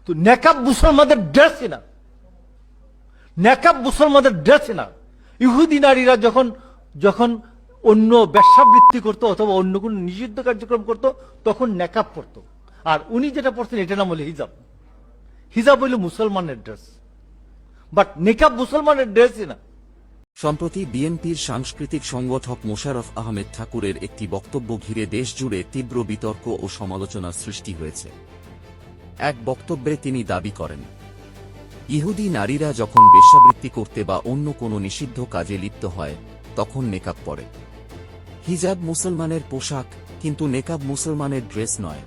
তো নেকাব মুসলমানদের ড্রেসই না, নেকাব মুসলমানদের ড্রেসই না। ইহুদি নারীরা যখন যখন অন্য ব্যবসাবৃত্তি করতো অথবা অন্য কোন নিষিদ্ধ কার্যক্রম করত তখন নেকাব পরতো। আর উনি যেটা পড়তেন এটা নাম হলো হিজাব। হিজাব হইল মুসলমানের ড্রেস, বাট নেকাব মুসলমানের ড্রেসই না। সম্প্রতি বিএনপির সাংস্কৃতিক সংগঠক মোশাররফ আহমেদ ঠাকুরের একটি বক্তব্য ঘিরে দেশজুড়ে তীব্র বিতর্ক ও সমালোচনার সৃষ্টি হয়েছে। এক বক্তব্যে তিনি দাবি করেন, ইহুদি নারীরা যখন বেশ্যাবৃত্তি করতে বা অন্য কোনো নিষিদ্ধ কাজে লিপ্ত হয় তখন নেকাব পরে। হিজাব মুসলমানের পোশাক, কিন্তু নেকাব মুসলমানের ড্রেস নয়।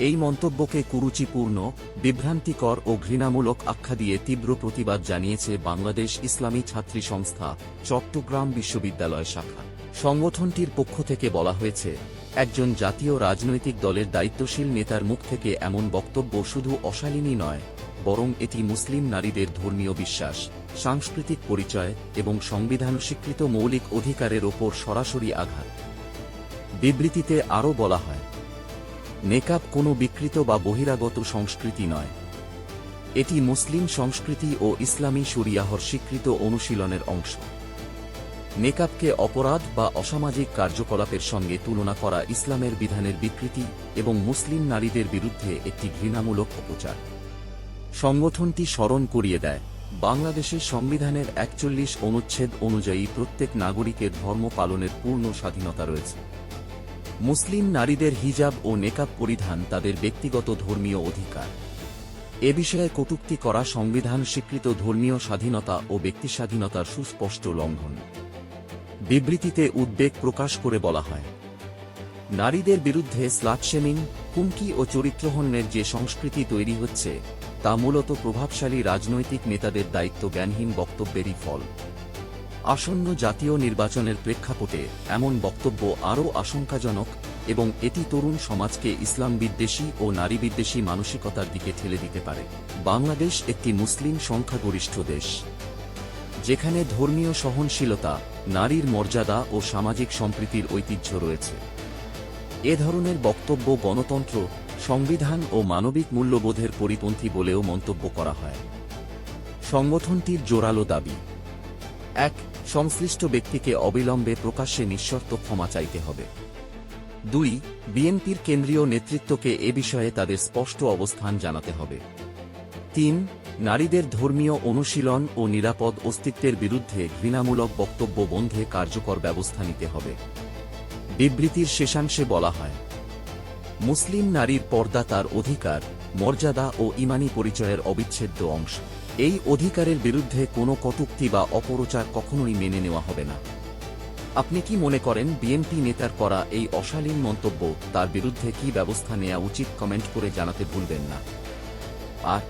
এই মন্তব্যকে কুরুচিপূর্ণ, বিভ্রান্তিকর ও ঘৃণামূলক আখ্যা দিয়ে তীব্র প্রতিবাদ জানিয়েছে বাংলাদেশ ইসলামী ছাত্রী সংস্থা চট্টগ্রাম বিশ্ববিদ্যালয় শাখা। সংগঠনটির পক্ষ থেকে বলা হয়েছে, একজন জাতীয় রাজনৈতিক দলের দায়িত্বশীল নেতার মুখ থেকে এমন বক্তব্য শুধু অশালীনই নয়, বরং এটি মুসলিম নারীদের ধর্মীয় বিশ্বাস, সাংস্কৃতিক পরিচয় এবং সংবিধান স্বীকৃত মৌলিক অধিকারের ওপর সরাসরি আঘাত। বিবৃতিতে আরও বলা হয়, নেকাব কোনো বিকৃত বা বহিরাগত সংস্কৃতি নয়। এটি মুসলিম সংস্কৃতি ও ইসলামী শরিয়াহর স্বীকৃত অনুশীলনের অংশ। নেকাবকে অপরাধ বা অসামাজিক কার্যকলাপের সঙ্গে তুলনা করা ইসলামের বিধানের বিকৃতি এবং মুসলিম নারীদের বিরুদ্ধে একটি ঘৃণামূলক অপচার। সংগঠনটি স্মরণ করিয়ে দেয়, বাংলাদেশের সংবিধানের ৪১ অনুচ্ছেদ অনুযায়ী প্রত্যেক নাগরিকের ধর্ম পালনের পূর্ণ স্বাধীনতা রয়েছে। মুসলিম নারীদের হিজাব ও নেকাব পরিধান তাদের ব্যক্তিগত ধর্মীয় অধিকার। এ বিষয়ে কটূক্তি করা সংবিধান স্বীকৃত ধর্মীয় স্বাধীনতা ও ব্যক্তিস্বাধীনতার সুস্পষ্ট লঙ্ঘন। বিবৃতিতে উদ্বেগ প্রকাশ করে বলা হয়, নারীদের বিরুদ্ধে স্লাটশেমিং, হুমকি ও চরিত্রহননের যে সংস্কৃতি তৈরি হচ্ছে তা মূলত প্রভাবশালী রাজনৈতিক নেতাদের দায়িত্বজ্ঞানহীন বক্তব্যেরই ফল। আসন্ন জাতীয় নির্বাচনের প্রেক্ষাপটে এমন বক্তব্য আরও আশঙ্কাজনক এবং এটি তরুণ সমাজকে ইসলাম বিদ্বেষী ও নারী বিদ্বেষী মানসিকতার দিকে ঠেলে দিতে পারে। বাংলাদেশ একটি মুসলিম সংখ্যাগরিষ্ঠ দেশ, যেখানে ধর্মীয় সহনশীলতা, নারীর মর্যাদা ও সামাজিক সম্প্রীতির ঐতিহ্য রয়েছে। এ ধরনের বক্তব্য গণতন্ত্র, সংবিধান ও মানবিক মূল্যবোধের পরিপন্থী বলেও মন্তব্য করা হয়। সংগঠনটির জোরালো দাবি, ১. সংশ্লিষ্ট ব্যক্তিকে অবিলম্বে প্রকাশ্যে নিঃশর্ত ক্ষমা চাইতে হবে। ২. বিএনপির কেন্দ্রীয় নেতৃত্বকে এ বিষয়ে তাদের স্পষ্ট অবস্থান জানাতে হবে। ৩. নারীদের ধর্মীয় অনুশীলন ও নিরাপদ অস্তিত্বের বিরুদ্ধে ঘৃণামূলক বক্তব্য বন্ধে কার্যকর ব্যবস্থা নিতে হবে। বিবৃতির শেষাংশে বলা হয়, মুসলিম নারীর পর্দা তার অধিকার, মর্যাদা ও ঈমানী পরিচয়ের অবিচ্ছেদ্য অংশ। এই অধিকারের বিরুদ্ধে কোনো কটূক্তি বা অপপ্রচার কখনোই মেনে নেওয়া হবে না। আপনি কি মনে করেন বিএনপি নেতার করা এই অশালীন মন্তব্য, তার বিরুদ্ধে কি ব্যবস্থা নেওয়া উচিত? কমেন্ট করে জানাতে ভুলবেন না। আর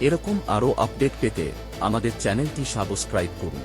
এরকম আরও আপডেট পেতে আমাদের চ্যানেলটি সাবস্ক্রাইব করুন।